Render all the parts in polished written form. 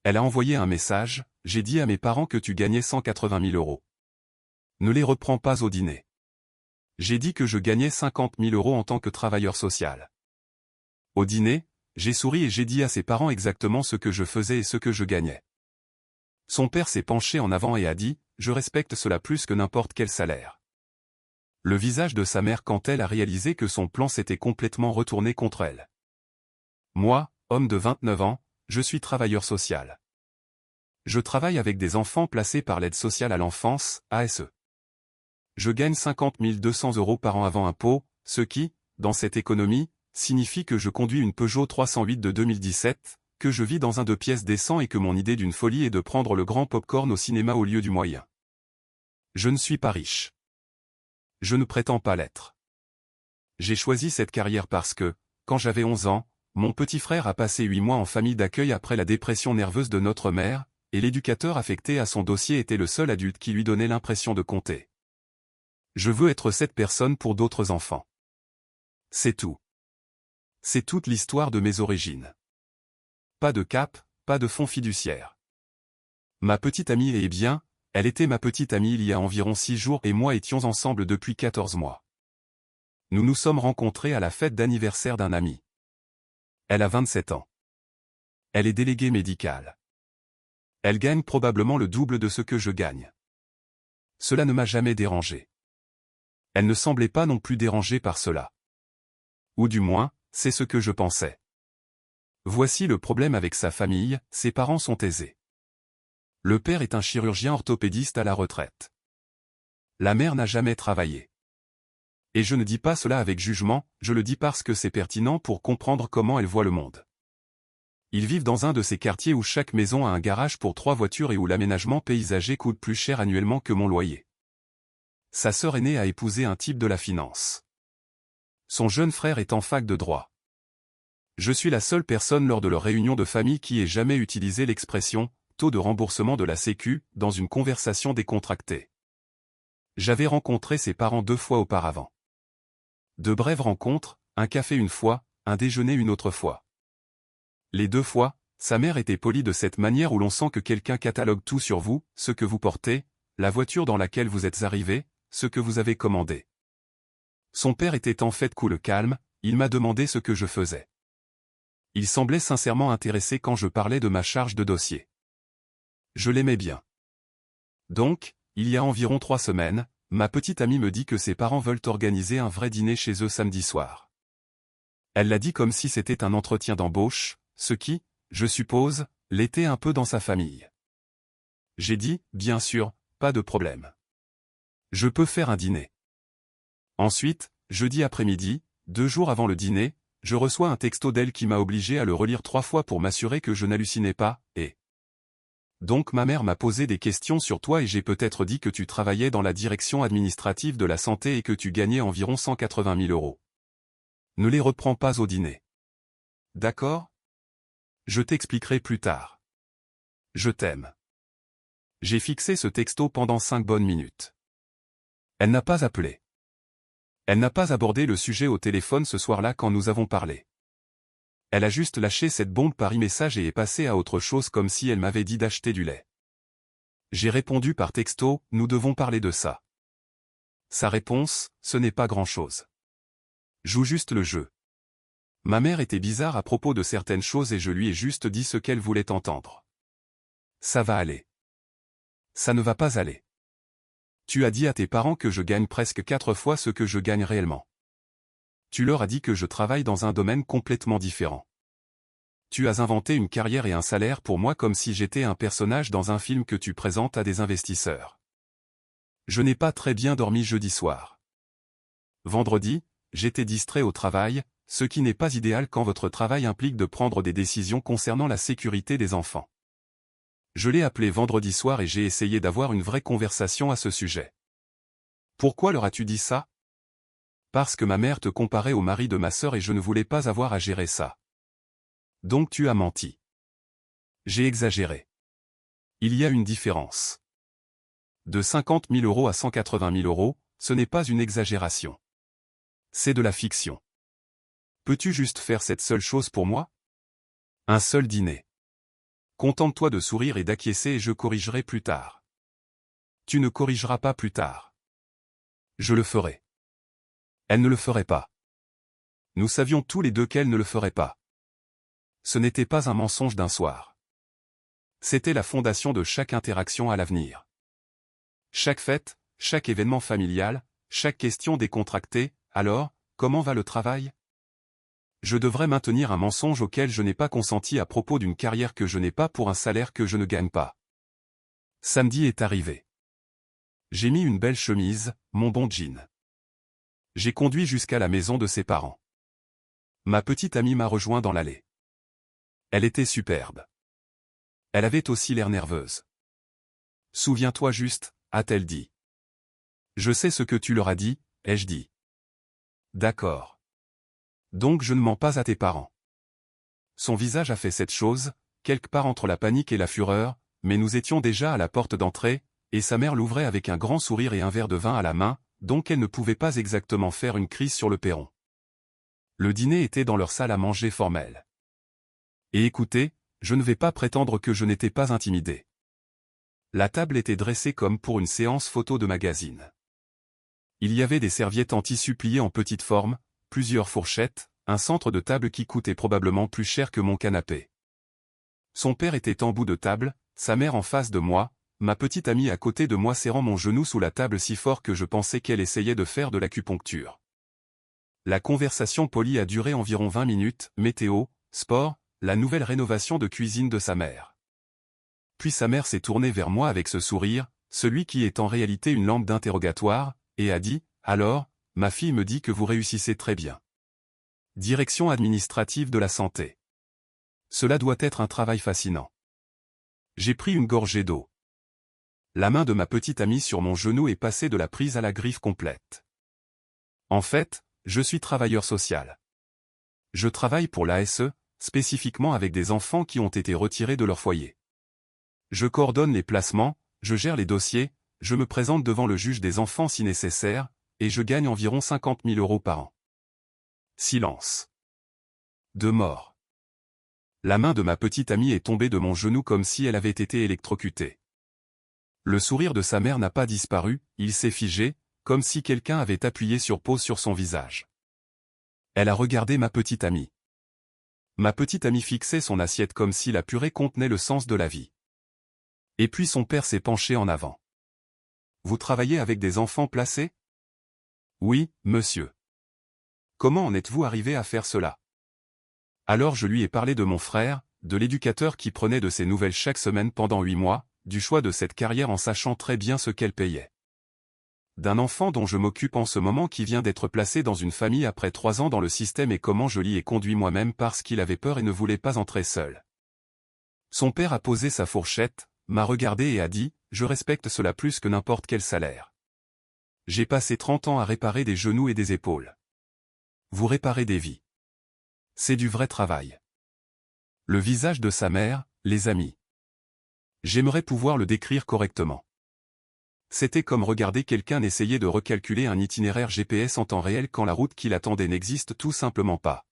Elle a envoyé un message, j'ai dit à mes parents que tu gagnais 180 000 euros. Ne les reprends pas au dîner. J'ai dit que je gagnais 50 000 euros en tant que travailleur social. Au dîner, j'ai souri et j'ai dit à ses parents exactement ce que je faisais et ce que je gagnais. Son père s'est penché en avant et a dit, je respecte cela plus que n'importe quel salaire. Le visage de sa mère quand elle a réalisé que son plan s'était complètement retourné contre elle. Moi, homme de 29 ans, je suis travailleur social. Je travaille avec des enfants placés par l'aide sociale à l'enfance, ASE. Je gagne 50 200 euros par an avant impôt, ce qui, dans cette économie, signifie que je conduis une Peugeot 308 de 2017, que je vis dans un 2 pièces décent et que mon idée d'une folie est de prendre le grand pop-corn au cinéma au lieu du moyen. Je ne suis pas riche. Je ne prétends pas l'être. J'ai choisi cette carrière parce que, quand j'avais 11 ans, mon petit frère a passé 8 mois en famille d'accueil après la dépression nerveuse de notre mère, et l'éducateur affecté à son dossier était le seul adulte qui lui donnait l'impression de compter. Je veux être cette personne pour d'autres enfants. C'est tout. C'est toute l'histoire de mes origines. Pas de cap, pas de fonds fiduciaire. Ma petite amie est bien, elle était ma petite amie il y a environ 6 jours et moi étions ensemble depuis 14 mois. Nous nous sommes rencontrés à la fête d'anniversaire d'un ami. Elle a 27 ans. Elle est déléguée médicale. Elle gagne probablement le double de ce que je gagne. Cela ne m'a jamais dérangé. Elle ne semblait pas non plus dérangée par cela. Ou du moins, c'est ce que je pensais. Voici le problème avec sa famille, ses parents sont aisés. Le père est un chirurgien orthopédiste à la retraite. La mère n'a jamais travaillé. Et je ne dis pas cela avec jugement, je le dis parce que c'est pertinent pour comprendre comment elle voit le monde. Ils vivent dans un de ces quartiers où chaque maison a un garage pour 3 voitures et où l'aménagement paysager coûte plus cher annuellement que mon loyer. Sa sœur aînée a épousé un type de la finance. Son jeune frère est en fac de droit. Je suis la seule personne lors de leur réunion de famille qui ait jamais utilisé l'expression « taux de remboursement de la Sécu » dans une conversation décontractée. J'avais rencontré ses parents 2 fois auparavant. De brèves rencontres, un café une fois, un déjeuner une autre fois. Les 2 fois, sa mère était polie de cette manière où l'on sent que quelqu'un catalogue tout sur vous, ce que vous portez, la voiture dans laquelle vous êtes arrivé, ce que vous avez commandé. Son père était en fait cool calme, il m'a demandé ce que je faisais. Il semblait sincèrement intéressé quand je parlais de ma charge de dossier. Je l'aimais bien. Donc, il y a environ 3 semaines, ma petite amie me dit que ses parents veulent organiser un vrai dîner chez eux samedi soir. Elle l'a dit comme si c'était un entretien d'embauche, ce qui, je suppose, l'était un peu dans sa famille. J'ai dit, bien sûr, pas de problème. Je peux faire un dîner. Ensuite, jeudi après-midi, 2 jours avant le dîner, je reçois un texto d'elle qui m'a obligé à le relire 3 fois pour m'assurer que je n'hallucinais pas, et... Donc ma mère m'a posé des questions sur toi et j'ai peut-être dit que tu travaillais dans la direction administrative de la santé et que tu gagnais environ 180 000 euros. Ne les reprends pas au dîner. D'accord ? Je t'expliquerai plus tard. Je t'aime. J'ai fixé ce texto pendant 5 bonnes minutes. Elle n'a pas appelé. Elle n'a pas abordé le sujet au téléphone ce soir-là quand nous avons parlé. Elle a juste lâché cette bombe par e-message et est passée à autre chose comme si elle m'avait dit d'acheter du lait. J'ai répondu par texto, nous devons parler de ça. Sa réponse, ce n'est pas grand-chose. Joue juste le jeu. Ma mère était bizarre à propos de certaines choses et je lui ai juste dit ce qu'elle voulait entendre. Ça va aller. Ça ne va pas aller. Tu as dit à tes parents que je gagne presque 4 fois ce que je gagne réellement. Tu leur as dit que je travaille dans un domaine complètement différent. Tu as inventé une carrière et un salaire pour moi comme si j'étais un personnage dans un film que tu présentes à des investisseurs. Je n'ai pas très bien dormi jeudi soir. Vendredi, j'étais distrait au travail, ce qui n'est pas idéal quand votre travail implique de prendre des décisions concernant la sécurité des enfants. Je l'ai appelé vendredi soir et j'ai essayé d'avoir une vraie conversation à ce sujet. Pourquoi leur as-tu dit ça ? Parce que ma mère te comparait au mari de ma sœur et je ne voulais pas avoir à gérer ça. Donc tu as menti. J'ai exagéré. Il y a une différence. De 50 000 euros à 180 000 euros, ce n'est pas une exagération. C'est de la fiction. Peux-tu juste faire cette seule chose pour moi ? Un seul dîner. Contente-toi de sourire et d'acquiescer et je corrigerai plus tard. Tu ne corrigeras pas plus tard. Je le ferai. Elle ne le ferait pas. Nous savions tous les deux qu'elle ne le ferait pas. Ce n'était pas un mensonge d'un soir. C'était la fondation de chaque interaction à l'avenir. Chaque fête, chaque événement familial, chaque question décontractée, alors, comment va le travail? Je devrais maintenir un mensonge auquel je n'ai pas consenti à propos d'une carrière que je n'ai pas pour un salaire que je ne gagne pas. Samedi est arrivé. J'ai mis une belle chemise, mon bon jean. J'ai conduit jusqu'à la maison de ses parents. Ma petite amie m'a rejoint dans l'allée. Elle était superbe. Elle avait aussi l'air nerveuse. Souviens-toi juste, a-t-elle dit. Je sais ce que tu leur as dit, ai-je dit. D'accord. Donc je ne mens pas à tes parents. Son visage a fait cette chose, quelque part entre la panique et la fureur, mais nous étions déjà à la porte d'entrée, et sa mère l'ouvrait avec un grand sourire et un verre de vin à la main, donc elle ne pouvait pas exactement faire une crise sur le perron. Le dîner était dans leur salle à manger formelle. Et écoutez, je ne vais pas prétendre que je n'étais pas intimidé. La table était dressée comme pour une séance photo de magazine. Il y avait des serviettes en tissu pliées en petite forme, plusieurs fourchettes, un centre de table qui coûtait probablement plus cher que mon canapé. Son père était en bout de table, sa mère en face de moi, ma petite amie à côté de moi serrant mon genou sous la table si fort que je pensais qu'elle essayait de faire de l'acupuncture. La conversation polie a duré environ 20 minutes, météo, sport, la nouvelle rénovation de cuisine de sa mère. Puis sa mère s'est tournée vers moi avec ce sourire, celui qui est en réalité une lampe d'interrogatoire, et a dit, « Alors, ma fille me dit que vous réussissez très bien. Direction administrative de la santé. Cela doit être un travail fascinant. » J'ai pris une gorgée d'eau. La main de ma petite amie sur mon genou est passée de la prise à la griffe complète. En fait, je suis travailleur social. Je travaille pour l'ASE, spécifiquement avec des enfants qui ont été retirés de leur foyer. Je coordonne les placements, je gère les dossiers, je me présente devant le juge des enfants si nécessaire, et je gagne environ 50 000 € par an. Silence. De mort. La main de ma petite amie est tombée de mon genou comme si elle avait été électrocutée. Le sourire de sa mère n'a pas disparu, il s'est figé, comme si quelqu'un avait appuyé sur pause sur son visage. Elle a regardé ma petite amie. Ma petite amie fixait son assiette comme si la purée contenait le sens de la vie. Et puis son père s'est penché en avant. « Vous travaillez avec des enfants placés ? » ?»« Oui, monsieur. »« Comment en êtes-vous arrivé à faire cela ?» Alors je lui ai parlé de mon frère, de l'éducateur qui prenait de ses nouvelles chaque semaine pendant 8 mois, du choix de cette carrière en sachant très bien ce qu'elle payait. D'un enfant dont je m'occupe en ce moment qui vient d'être placé dans une famille après 3 ans dans le système et comment je l'y ai conduit moi-même parce qu'il avait peur et ne voulait pas entrer seul. Son père a posé sa fourchette, m'a regardé et a dit, « Je respecte cela plus que n'importe quel salaire. J'ai passé 30 ans à réparer des genoux et des épaules. Vous réparez des vies. C'est du vrai travail. » Le visage de sa mère, les amis. J'aimerais pouvoir le décrire correctement. C'était comme regarder quelqu'un essayer de recalculer un itinéraire GPS en temps réel quand la route qui l'attendait n'existe tout simplement pas.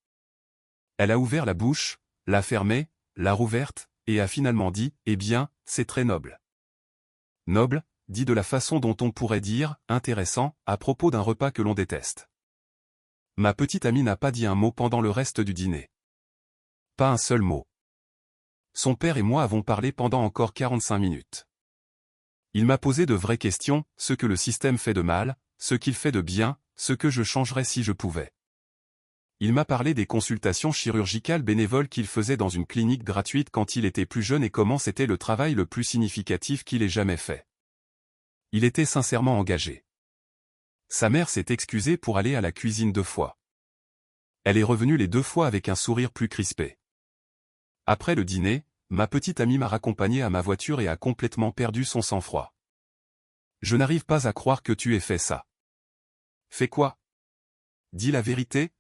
Elle a ouvert la bouche, l'a fermée, l'a rouverte, et a finalement dit, « Eh bien, c'est très noble. » Noble, dit de la façon dont on pourrait dire, intéressant, à propos d'un repas que l'on déteste. Ma petite amie n'a pas dit un mot pendant le reste du dîner. Pas un seul mot. Son père et moi avons parlé pendant encore 45 minutes. Il m'a posé de vraies questions, ce que le système fait de mal, ce qu'il fait de bien, ce que je changerais si je pouvais. Il m'a parlé des consultations chirurgicales bénévoles qu'il faisait dans une clinique gratuite quand il était plus jeune et comment c'était le travail le plus significatif qu'il ait jamais fait. Il était sincèrement engagé. Sa mère s'est excusée pour aller à la cuisine 2 fois. Elle est revenue les 2 fois avec un sourire plus crispé. Après le dîner, ma petite amie m'a raccompagné à ma voiture et a complètement perdu son sang-froid. « Je n'arrive pas à croire que tu aies fait ça. »« Fais quoi ? » ?»« Dis la vérité. »«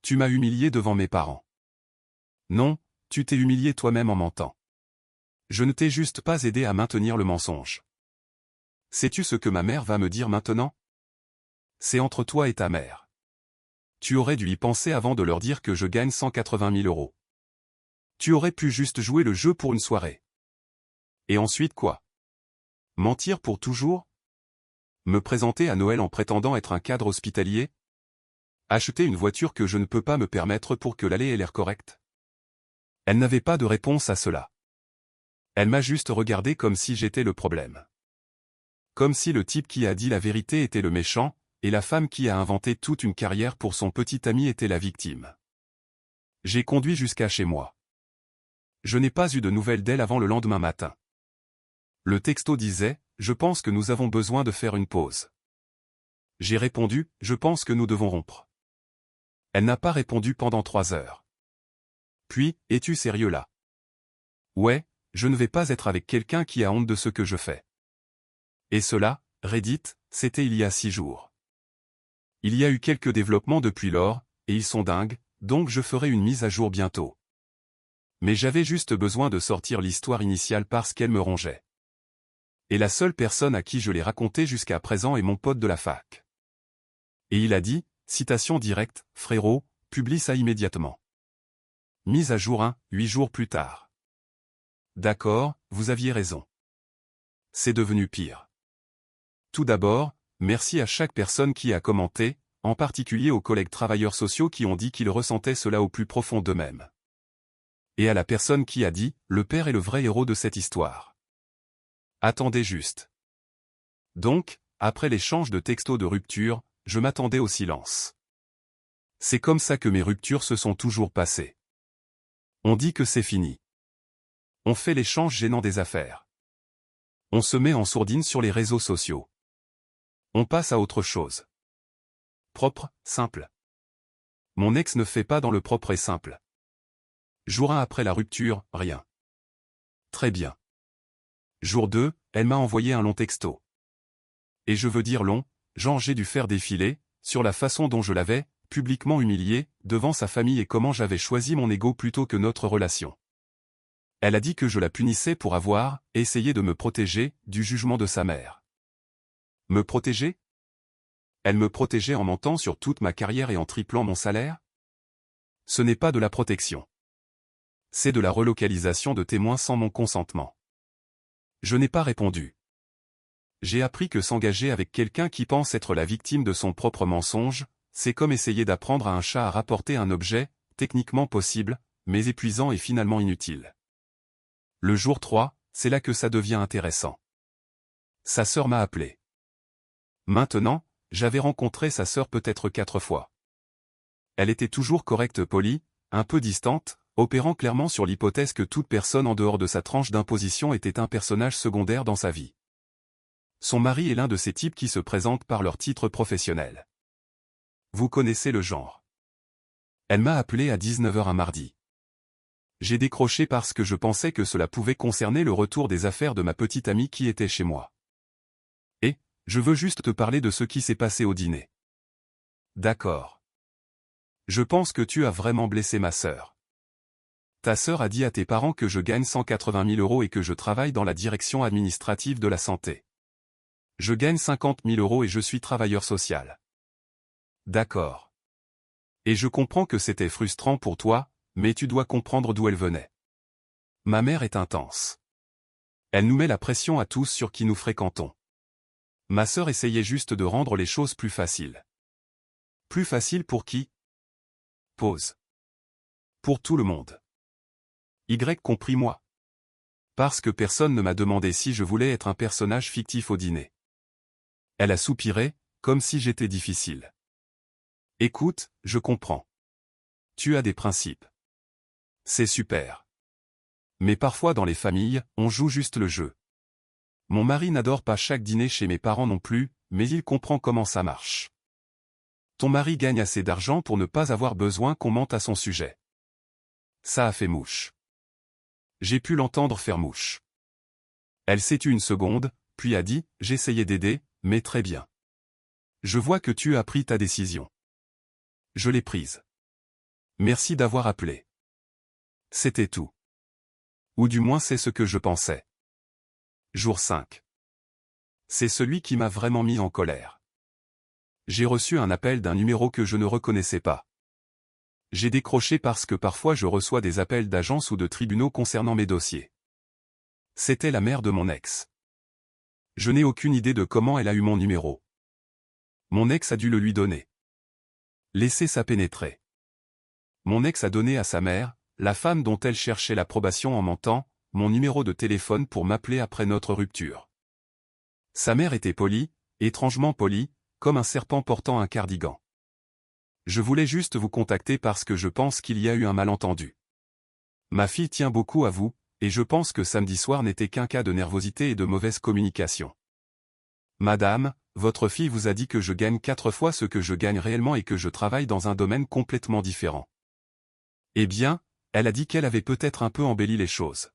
Tu m'as humilié devant mes parents. »« Non, tu t'es humilié toi-même en mentant. Je ne t'ai juste pas aidé à maintenir le mensonge. Sais-tu ce que ma mère va me dire maintenant ? C'est entre toi et ta mère. Tu aurais dû y penser avant de leur dire que je gagne 180 000 €. Tu aurais pu juste jouer le jeu pour une soirée. Et ensuite quoi? Mentir pour toujours? Me présenter à Noël en prétendant être un cadre hospitalier? Acheter une voiture que je ne peux pas me permettre pour que l'aller ait l'air correct? Elle n'avait pas de réponse à cela. Elle m'a juste regardé comme si j'étais le problème. Comme si le type qui a dit la vérité était le méchant, et la femme qui a inventé toute une carrière pour son petit ami était la victime. J'ai conduit jusqu'à chez moi. Je n'ai pas eu de nouvelles d'elle avant le lendemain matin. Le texto disait « Je pense que nous avons besoin de faire une pause ». J'ai répondu « Je pense que nous devons rompre ». Elle n'a pas répondu pendant 3 heures. Puis, es-tu sérieux là? Ouais, je ne vais pas être avec quelqu'un qui a honte de ce que je fais. Et cela, Reddit, c'était il y a 6 jours. Il y a eu quelques développements depuis lors, et ils sont dingues, donc je ferai une mise à jour bientôt. Mais j'avais juste besoin de sortir l'histoire initiale parce qu'elle me rongeait. Et la seule personne à qui je l'ai raconté jusqu'à présent est mon pote de la fac. Et il a dit, citation directe, frérot, publie ça immédiatement. Mise à jour 8 jours plus tard. D'accord, vous aviez raison. C'est devenu pire. Tout d'abord, merci à chaque personne qui a commenté, en particulier aux collègues travailleurs sociaux qui ont dit qu'ils ressentaient cela au plus profond d'eux-mêmes. Et à la personne qui a dit, le père est le vrai héros de cette histoire. Attendez juste. Donc, après l'échange de textos de rupture, je m'attendais au silence. C'est comme ça que mes ruptures se sont toujours passées. On dit que c'est fini. On fait l'échange gênant des affaires. On se met en sourdine sur les réseaux sociaux. On passe à autre chose. Propre, simple. Mon ex ne fait pas dans le propre et simple. Jour 1 après la rupture, rien. Très bien. Jour 2, elle m'a envoyé un long texto. Et je veux dire long, genre j'ai dû faire défiler, sur la façon dont je l'avais, publiquement humilié, devant sa famille et comment j'avais choisi mon ego plutôt que notre relation. Elle a dit que je la punissais pour avoir essayé de me protéger du jugement de sa mère. Me protéger? Elle me protégeait en mentant sur toute ma carrière et en triplant mon salaire? Ce n'est pas de la protection. C'est de la relocalisation de témoins sans mon consentement. Je n'ai pas répondu. J'ai appris que s'engager avec quelqu'un qui pense être la victime de son propre mensonge, c'est comme essayer d'apprendre à un chat à rapporter un objet, techniquement possible, mais épuisant et finalement inutile. Le jour 3, c'est là que ça devient intéressant. Sa sœur m'a appelé. Maintenant, j'avais rencontré sa sœur peut-être 4 fois. Elle était toujours correcte, polie, un peu distante, opérant clairement sur l'hypothèse que toute personne en dehors de sa tranche d'imposition était un personnage secondaire dans sa vie. Son mari est l'un de ces types qui se présentent par leur titre professionnel. Vous connaissez le genre. Elle m'a appelé à 19h un mardi. J'ai décroché parce que je pensais que cela pouvait concerner le retour des affaires de ma petite amie qui était chez moi. Et, je veux juste te parler de ce qui s'est passé au dîner. D'accord. Je pense que tu as vraiment blessé ma sœur. Ta sœur a dit à tes parents que je gagne 180 000 € et que je travaille dans la direction administrative de la santé. Je gagne 50 000 € et je suis travailleur social. D'accord. Et je comprends que c'était frustrant pour toi, mais tu dois comprendre d'où elle venait. Ma mère est intense. Elle nous met la pression à tous sur qui nous fréquentons. Ma sœur essayait juste de rendre les choses plus faciles. Plus faciles pour qui? Pause. Pour tout le monde. Y compris moi. Parce que personne ne m'a demandé si je voulais être un personnage fictif au dîner. Elle a soupiré, comme si j'étais difficile. Écoute, je comprends. Tu as des principes. C'est super. Mais parfois dans les familles, on joue juste le jeu. Mon mari n'adore pas chaque dîner chez mes parents non plus, mais il comprend comment ça marche. Ton mari gagne assez d'argent pour ne pas avoir besoin qu'on mente à son sujet. Ça a fait mouche. J'ai pu l'entendre faire mouche. Elle s'est tue une seconde, puis a dit, j'essayais d'aider, mais très bien. Je vois que tu as pris ta décision. Je l'ai prise. Merci d'avoir appelé. C'était tout. Ou du moins c'est ce que je pensais. Jour 5. C'est celui qui m'a vraiment mis en colère. J'ai reçu un appel d'un numéro que je ne reconnaissais pas. J'ai décroché parce que parfois je reçois des appels d'agences ou de tribunaux concernant mes dossiers. C'était la mère de mon ex. Je n'ai aucune idée de comment elle a eu mon numéro. Mon ex a dû le lui donner. Laissez ça pénétrer. Mon ex a donné à sa mère, la femme dont elle cherchait l'approbation en mentant, mon numéro de téléphone pour m'appeler après notre rupture. Sa mère était polie, étrangement polie, comme un serpent portant un cardigan. Je voulais juste vous contacter parce que je pense qu'il y a eu un malentendu. Ma fille tient beaucoup à vous, et je pense que samedi soir n'était qu'un cas de nervosité et de mauvaise communication. Madame, votre fille vous a dit que je gagne 4 fois ce que je gagne réellement et que je travaille dans un domaine complètement différent. Eh bien, elle a dit qu'elle avait peut-être un peu embelli les choses.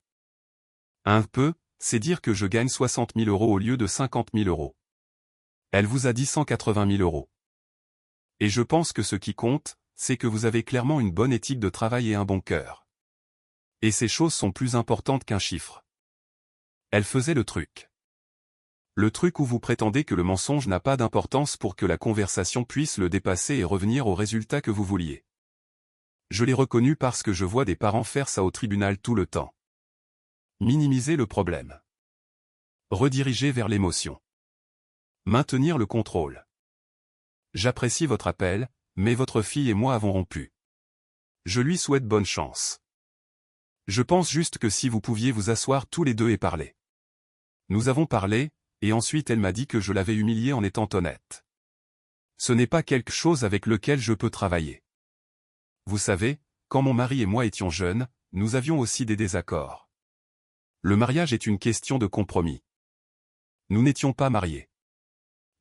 Un peu, c'est dire que je gagne 60 000 € au lieu de 50 000 €. Elle vous a dit 180 000 €. Et je pense que ce qui compte, c'est que vous avez clairement une bonne éthique de travail et un bon cœur. Et ces choses sont plus importantes qu'un chiffre. Elle faisait le truc. Le truc où vous prétendez que le mensonge n'a pas d'importance pour que la conversation puisse le dépasser et revenir au résultat que vous vouliez. Je l'ai reconnu parce que je vois des parents faire ça au tribunal tout le temps. Minimiser le problème. Rediriger vers l'émotion. Maintenir le contrôle. J'apprécie votre appel, mais votre fille et moi avons rompu. Je lui souhaite bonne chance. Je pense juste que si vous pouviez vous asseoir tous les deux et parler. Nous avons parlé, et ensuite elle m'a dit que je l'avais humiliée en étant honnête. Ce n'est pas quelque chose avec lequel je peux travailler. Vous savez, quand mon mari et moi étions jeunes, nous avions aussi des désaccords. Le mariage est une question de compromis. Nous n'étions pas mariés.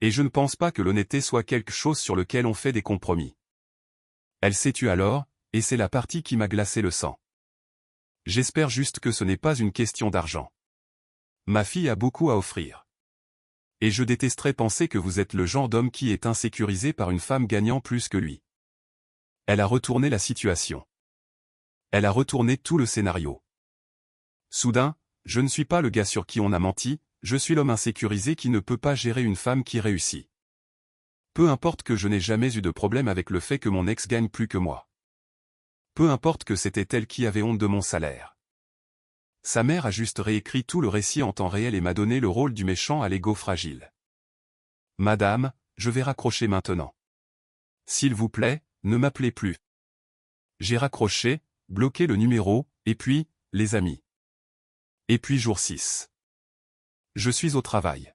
Et je ne pense pas que l'honnêteté soit quelque chose sur lequel on fait des compromis. Elle s'est tue alors, et c'est la partie qui m'a glacé le sang. J'espère juste que ce n'est pas une question d'argent. Ma fille a beaucoup à offrir. Et je détesterais penser que vous êtes le genre d'homme qui est insécurisé par une femme gagnant plus que lui. Elle a retourné la situation. Elle a retourné tout le scénario. Soudain, je ne suis pas le gars sur qui on a menti, je suis l'homme insécurisé qui ne peut pas gérer une femme qui réussit. Peu importe que je n'ai jamais eu de problème avec le fait que mon ex gagne plus que moi. Peu importe que c'était elle qui avait honte de mon salaire. Sa mère a juste réécrit tout le récit en temps réel et m'a donné le rôle du méchant à l'ego fragile. Madame, je vais raccrocher maintenant. S'il vous plaît, ne m'appelez plus. J'ai raccroché, bloqué le numéro, et puis, les amis. Et puis jour 6. Je suis au travail.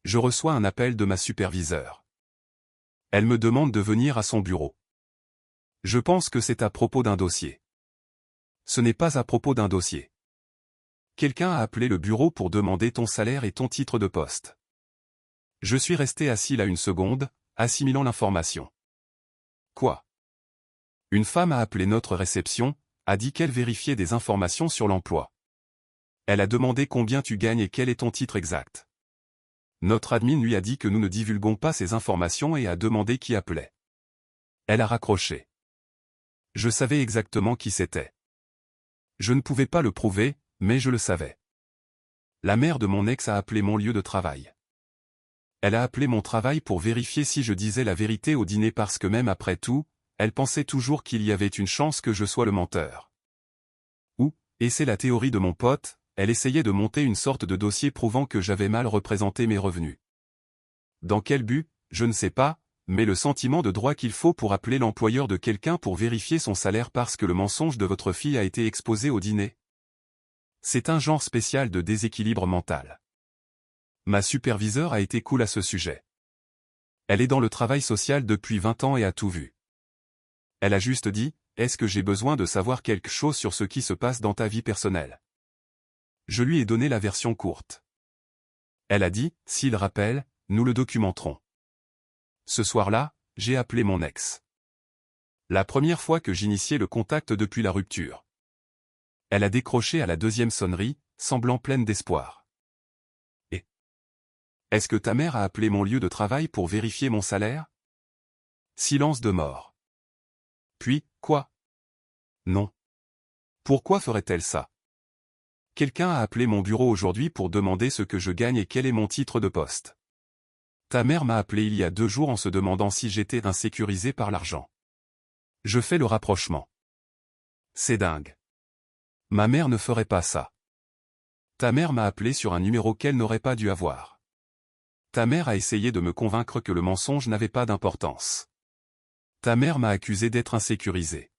Je reçois un appel de ma superviseure. Elle me demande de venir à son bureau. Je pense que c'est à propos d'un dossier. Ce n'est pas à propos d'un dossier. Quelqu'un a appelé le bureau pour demander ton salaire et ton titre de poste. Je suis resté assis là une seconde, assimilant l'information. Quoi? Une femme a appelé notre réception, a dit qu'elle vérifiait des informations sur l'emploi. Elle a demandé combien tu gagnes et quel est ton titre exact. Notre admin lui a dit que nous ne divulguons pas ces informations et a demandé qui appelait. Elle a raccroché. Je savais exactement qui c'était. Je ne pouvais pas le prouver, mais je le savais. La mère de mon ex a appelé mon lieu de travail. Elle a appelé mon travail pour vérifier si je disais la vérité au dîner parce que même après tout, elle pensait toujours qu'il y avait une chance que je sois le menteur. Ou, et c'est la théorie de mon pote, elle essayait de monter une sorte de dossier prouvant que j'avais mal représenté mes revenus. Dans quel but, je ne sais pas, mais le sentiment de droit qu'il faut pour appeler l'employeur de quelqu'un pour vérifier son salaire parce que le mensonge de votre fille a été exposé au dîner. C'est un genre spécial de déséquilibre mental. Ma superviseure a été cool à ce sujet. Elle est dans le travail social depuis 20 ans et a tout vu. Elle a juste dit, est-ce que j'ai besoin de savoir quelque chose sur ce qui se passe dans ta vie personnelle? Je lui ai donné la version courte. Elle a dit, s'il rappelle, nous le documenterons. Ce soir-là, j'ai appelé mon ex. La première fois que j'initiais le contact depuis la rupture. Elle a décroché à la deuxième sonnerie, semblant pleine d'espoir. Et est-ce que ta mère a appelé mon lieu de travail pour vérifier mon salaire? Silence de mort. Puis, quoi? Non. Pourquoi ferait-elle ça? Quelqu'un a appelé mon bureau aujourd'hui pour demander ce que je gagne et quel est mon titre de poste. Ta mère m'a appelé il y a 2 jours en se demandant si j'étais insécurisé par l'argent. Je fais le rapprochement. C'est dingue. Ma mère ne ferait pas ça. Ta mère m'a appelé sur un numéro qu'elle n'aurait pas dû avoir. Ta mère a essayé de me convaincre que le mensonge n'avait pas d'importance. Ta mère m'a accusé d'être insécurisé.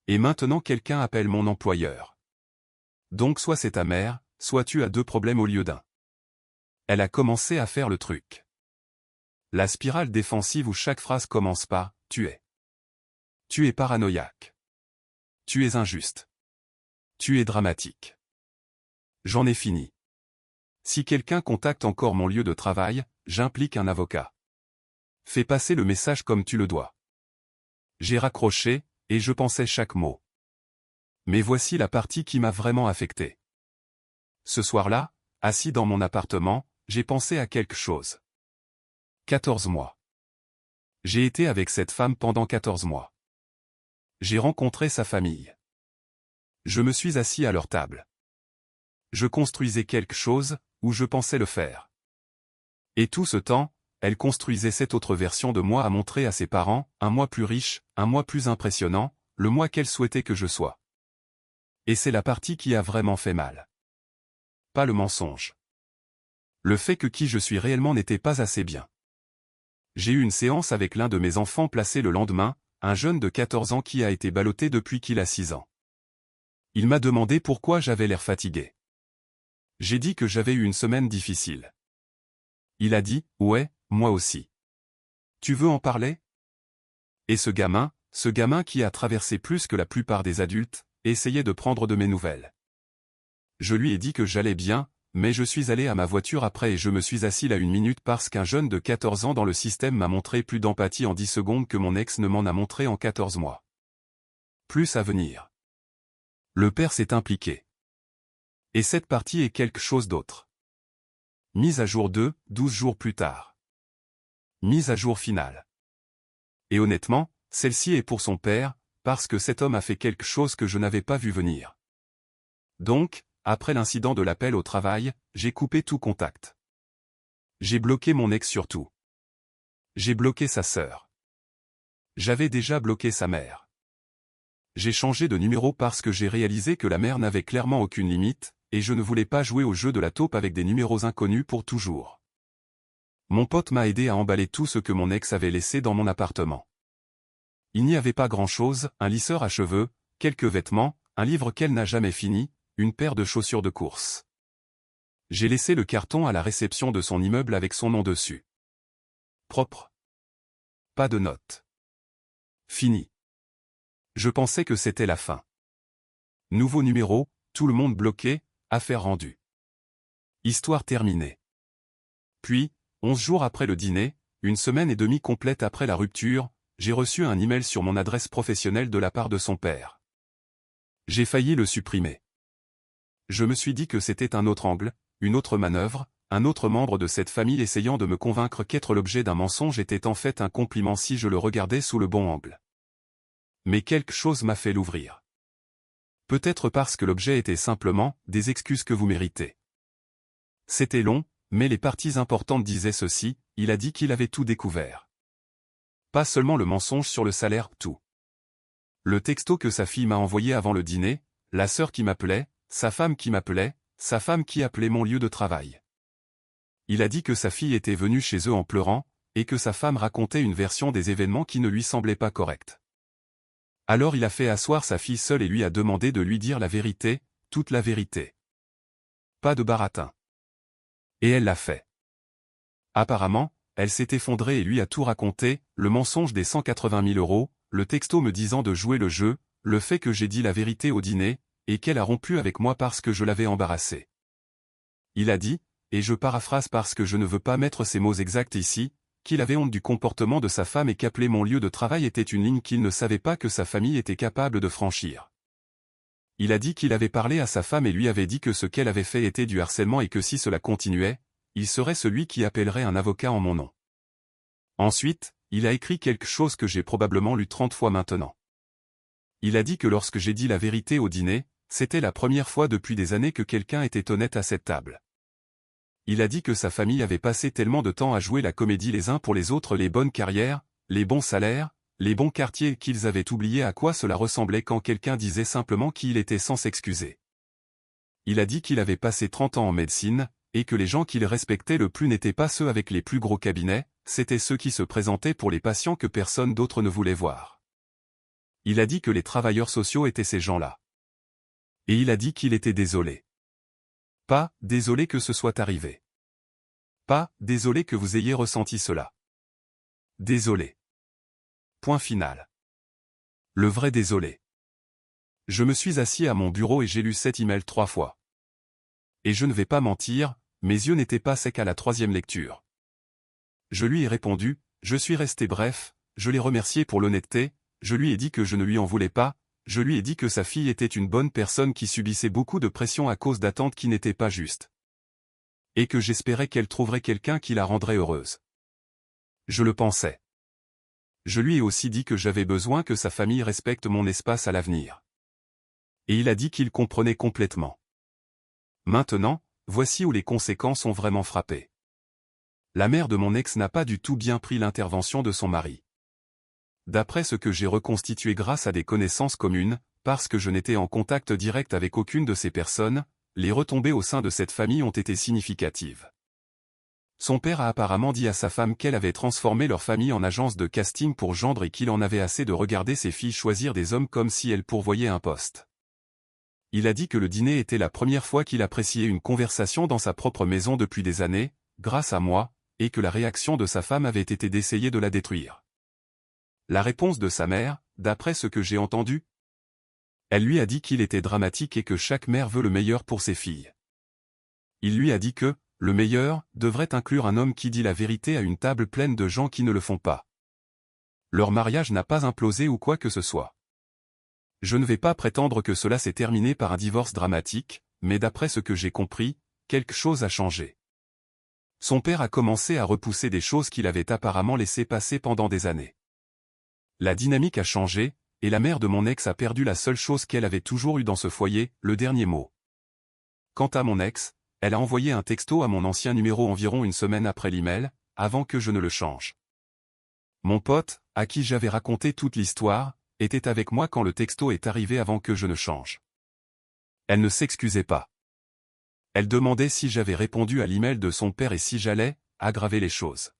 Et maintenant quelqu'un appelle mon employeur. Donc soit c'est ta mère, soit tu as deux problèmes au lieu d'un. Elle a commencé à faire le truc. La spirale défensive où chaque phrase commence par « tu es ». Tu es paranoïaque. Tu es injuste. Tu es dramatique. J'en ai fini. Si quelqu'un contacte encore mon lieu de travail, j'implique un avocat. Fais passer le message comme tu le dois. J'ai raccroché, et je pensais chaque mot. Mais voici la partie qui m'a vraiment affecté. Ce soir-là, assis dans mon appartement, j'ai pensé à quelque chose. 14 mois. J'ai été avec cette femme pendant 14 mois. J'ai rencontré sa famille. Je me suis assis à leur table. Je construisais quelque chose, ou je pensais le faire. Et tout ce temps, elle construisait cette autre version de moi à montrer à ses parents, un moi plus riche, un moi plus impressionnant, le moi qu'elle souhaitait que je sois. Et c'est la partie qui a vraiment fait mal. Pas le mensonge. Le fait que qui je suis réellement n'était pas assez bien. J'ai eu une séance avec l'un de mes enfants placé le lendemain, un jeune de 14 ans qui a été ballotté depuis qu'il a 6 ans. Il m'a demandé pourquoi j'avais l'air fatigué. J'ai dit que j'avais eu une semaine difficile. Il a dit, ouais, moi aussi. Tu veux en parler? Et ce gamin qui a traversé plus que la plupart des adultes, essayait de prendre de mes nouvelles. Je lui ai dit que j'allais bien, mais je suis allé à ma voiture après et je me suis assis là une minute parce qu'un jeune de 14 ans dans le système m'a montré plus d'empathie en 10 secondes que mon ex ne m'en a montré en 14 mois. Plus à venir. Le père s'est impliqué. Et cette partie est quelque chose d'autre. Mise à jour 2, 12 jours plus tard. Mise à jour finale. Et honnêtement, celle-ci est pour son père, parce que cet homme a fait quelque chose que je n'avais pas vu venir. Donc, après l'incident de l'appel au travail, j'ai coupé tout contact. J'ai bloqué mon ex surtout. J'ai bloqué sa sœur. J'avais déjà bloqué sa mère. J'ai changé de numéro parce que j'ai réalisé que la mère n'avait clairement aucune limite, et je ne voulais pas jouer au jeu de la taupe avec des numéros inconnus pour toujours. Mon pote m'a aidé à emballer tout ce que mon ex avait laissé dans mon appartement. Il n'y avait pas grand-chose, un lisseur à cheveux, quelques vêtements, un livre qu'elle n'a jamais fini, une paire de chaussures de course. J'ai laissé le carton à la réception de son immeuble avec son nom dessus. Propre. Pas de notes. Fini. Je pensais que c'était la fin. Nouveau numéro, tout le monde bloqué, affaire rendue. Histoire terminée. Puis, 11 jours après le dîner, une semaine et demie complète après la rupture, j'ai reçu un email sur mon adresse professionnelle de la part de son père. J'ai failli le supprimer. Je me suis dit que c'était un autre angle, une autre manœuvre, un autre membre de cette famille essayant de me convaincre qu'être l'objet d'un mensonge était en fait un compliment si je le regardais sous le bon angle. Mais quelque chose m'a fait l'ouvrir. Peut-être parce que l'objet était simplement « des excuses que vous méritez ». C'était long, mais les parties importantes disaient ceci, il a dit qu'il avait tout découvert. Pas seulement le mensonge sur le salaire, tout. Le texto que sa fille m'a envoyé avant le dîner, la sœur qui m'appelait, sa femme qui m'appelait, sa femme qui appelait mon lieu de travail. Il a dit que sa fille était venue chez eux en pleurant, et que sa femme racontait une version des événements qui ne lui semblait pas correcte. Alors il a fait asseoir sa fille seule et lui a demandé de lui dire la vérité, toute la vérité. Pas de baratin. Et elle l'a fait. Apparemment, elle s'est effondrée et lui a tout raconté, le mensonge des 180 000 euros, le texto me disant de jouer le jeu, le fait que j'ai dit la vérité au dîner, et qu'elle a rompu avec moi parce que je l'avais embarrassée. Il a dit, et je paraphrase parce que je ne veux pas mettre ces mots exacts ici, qu'il avait honte du comportement de sa femme et qu'appeler mon lieu de travail était une ligne qu'il ne savait pas que sa famille était capable de franchir. Il a dit qu'il avait parlé à sa femme et lui avait dit que ce qu'elle avait fait était du harcèlement et que si cela continuait, il serait celui qui appellerait un avocat en mon nom. Ensuite, il a écrit quelque chose que j'ai probablement lu 30 fois maintenant. Il a dit que lorsque j'ai dit la vérité au dîner, c'était la première fois depuis des années que quelqu'un était honnête à cette table. Il a dit que sa famille avait passé tellement de temps à jouer la comédie les uns pour les autres, les bonnes carrières, les bons salaires, les bons quartiers qu'ils avaient oublié à quoi cela ressemblait quand quelqu'un disait simplement qu'il était sans s'excuser. Il a dit qu'il avait passé 30 ans en médecine, et que les gens qu'il respectait le plus n'étaient pas ceux avec les plus gros cabinets, c'étaient ceux qui se présentaient pour les patients que personne d'autre ne voulait voir. Il a dit que les travailleurs sociaux étaient ces gens-là. Et il a dit qu'il était désolé. Pas « désolé que ce soit arrivé ». Pas « désolé que vous ayez ressenti cela ». Désolé. Point final. Le vrai désolé. Je me suis assis à mon bureau et j'ai lu cet email 3 fois. Et je ne vais pas mentir, mes yeux n'étaient pas secs à la 3e lecture. Je lui ai répondu, je suis resté bref, je l'ai remercié pour l'honnêteté, je lui ai dit que je ne lui en voulais pas, je lui ai dit que sa fille était une bonne personne qui subissait beaucoup de pression à cause d'attentes qui n'étaient pas justes. Et que j'espérais qu'elle trouverait quelqu'un qui la rendrait heureuse. Je le pensais. Je lui ai aussi dit que j'avais besoin que sa famille respecte mon espace à l'avenir. Et il a dit qu'il comprenait complètement. Maintenant, voici où les conséquences ont vraiment frappé. La mère de mon ex n'a pas du tout bien pris l'intervention de son mari. D'après ce que j'ai reconstitué grâce à des connaissances communes, parce que je n'étais en contact direct avec aucune de ces personnes, les retombées au sein de cette famille ont été significatives. Son père a apparemment dit à sa femme qu'elle avait transformé leur famille en agence de casting pour gendre et qu'il en avait assez de regarder ses filles choisir des hommes comme si elles pourvoyaient un poste. Il a dit que le dîner était la première fois qu'il appréciait une conversation dans sa propre maison depuis des années, grâce à moi, et que la réaction de sa femme avait été d'essayer de la détruire. La réponse de sa mère, d'après ce que j'ai entendu, elle lui a dit qu'il était dramatique et que chaque mère veut le meilleur pour ses filles. Il lui a dit que, le meilleur, devrait inclure un homme qui dit la vérité à une table pleine de gens qui ne le font pas. Leur mariage n'a pas implosé ou quoi que ce soit. Je ne vais pas prétendre que cela s'est terminé par un divorce dramatique, mais d'après ce que j'ai compris, quelque chose a changé. Son père a commencé à repousser des choses qu'il avait apparemment laissées passer pendant des années. La dynamique a changé, et la mère de mon ex a perdu la seule chose qu'elle avait toujours eue dans ce foyer, le dernier mot. Quant à mon ex, elle a envoyé un texto à mon ancien numéro environ une semaine après l'email, avant que je ne le change. Mon pote, à qui j'avais raconté toute l'histoire, était avec moi quand le texto est arrivé avant que je ne change. Elle ne s'excusait pas. Elle demandait si j'avais répondu à l'email de son père et si j'allais aggraver les choses.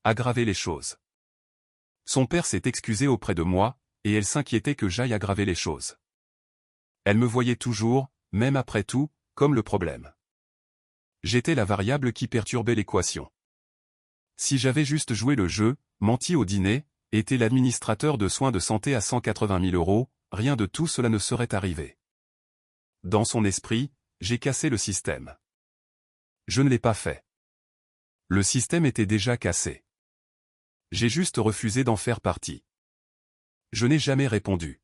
Aggraver les choses. Son père s'est excusé auprès de moi, et elle s'inquiétait que j'aille aggraver les choses. Elle me voyait toujours, même après tout, comme le problème. J'étais la variable qui perturbait l'équation. Si j'avais juste joué le jeu, menti au dîner, été l'administrateur de soins de santé à 180 000 €, rien de tout cela ne serait arrivé. Dans son esprit, j'ai cassé le système. Je ne l'ai pas fait. Le système était déjà cassé. J'ai juste refusé d'en faire partie. Je n'ai jamais répondu.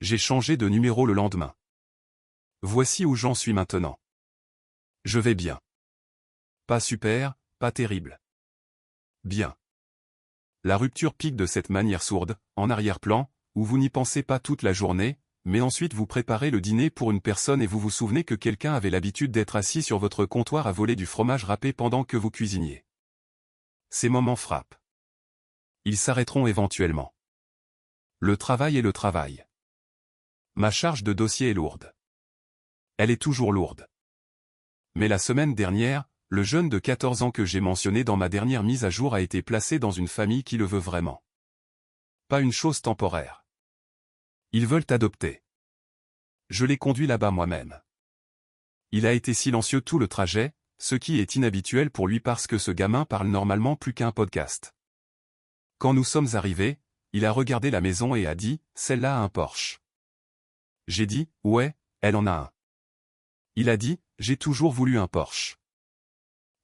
J'ai changé de numéro le lendemain. Voici où j'en suis maintenant. Je vais bien. Pas super, pas terrible. Bien. La rupture pique de cette manière sourde, en arrière-plan, où vous n'y pensez pas toute la journée, mais ensuite vous préparez le dîner pour une personne et vous vous souvenez que quelqu'un avait l'habitude d'être assis sur votre comptoir à voler du fromage râpé pendant que vous cuisiniez. Ces moments frappent. Ils s'arrêteront éventuellement. Le travail est le travail. Ma charge de dossier est lourde. Elle est toujours lourde. Mais la semaine dernière, le jeune de 14 ans que j'ai mentionné dans ma dernière mise à jour a été placé dans une famille qui le veut vraiment. Pas une chose temporaire. Ils veulent adopter. Je l'ai conduit là-bas moi-même. Il a été silencieux tout le trajet, ce qui est inhabituel pour lui parce que ce gamin parle normalement plus qu'un podcast. Quand nous sommes arrivés, il a regardé la maison et a dit « Celle-là a un Porsche ». J'ai dit « Ouais, elle en a un ». Il a dit « J'ai toujours voulu un Porsche ».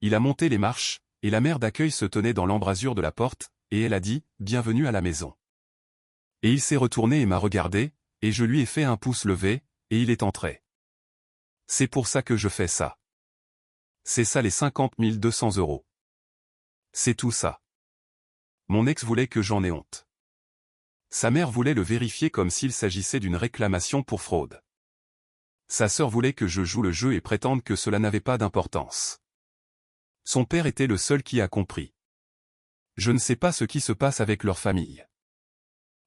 Il a monté les marches, et la mère d'accueil se tenait dans l'embrasure de la porte, et elle a dit « Bienvenue à la maison ». Et il s'est retourné et m'a regardé, et je lui ai fait un pouce levé, et il est entré. C'est pour ça que je fais ça. C'est ça les 50 200 €. C'est tout ça. Mon ex voulait que j'en ai honte. Sa mère voulait le vérifier comme s'il s'agissait d'une réclamation pour fraude. Sa sœur voulait que je joue le jeu et prétende que cela n'avait pas d'importance. Son père était le seul qui a compris. Je ne sais pas ce qui se passe avec leur famille.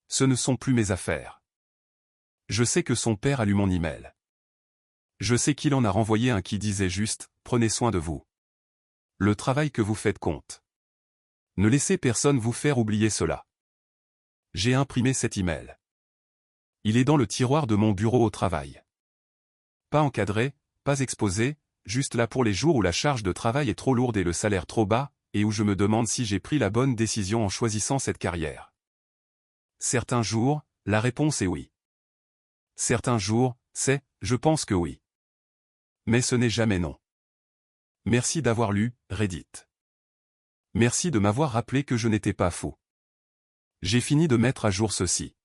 Ce ne sont plus mes affaires. Je sais que son père a lu mon email. Je sais qu'il en a renvoyé un qui disait juste « Prenez soin de vous. Le travail que vous faites compte. Ne laissez personne vous faire oublier cela. » J'ai imprimé cet email. Il est dans le tiroir de mon bureau au travail. Pas encadré, pas exposé, juste là pour les jours où la charge de travail est trop lourde et le salaire trop bas, et où je me demande si j'ai pris la bonne décision en choisissant cette carrière. Certains jours, la réponse est oui. Certains jours, c'est « je pense que oui ». Mais ce n'est jamais non. Merci d'avoir lu, Reddit. Merci de m'avoir rappelé que je n'étais pas fou. J'ai fini de mettre à jour ceci.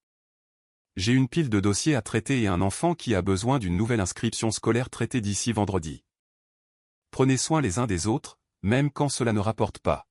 J'ai une pile de dossiers à traiter et un enfant qui a besoin d'une nouvelle inscription scolaire traitée d'ici vendredi. Prenez soin les uns des autres, même quand cela ne rapporte pas.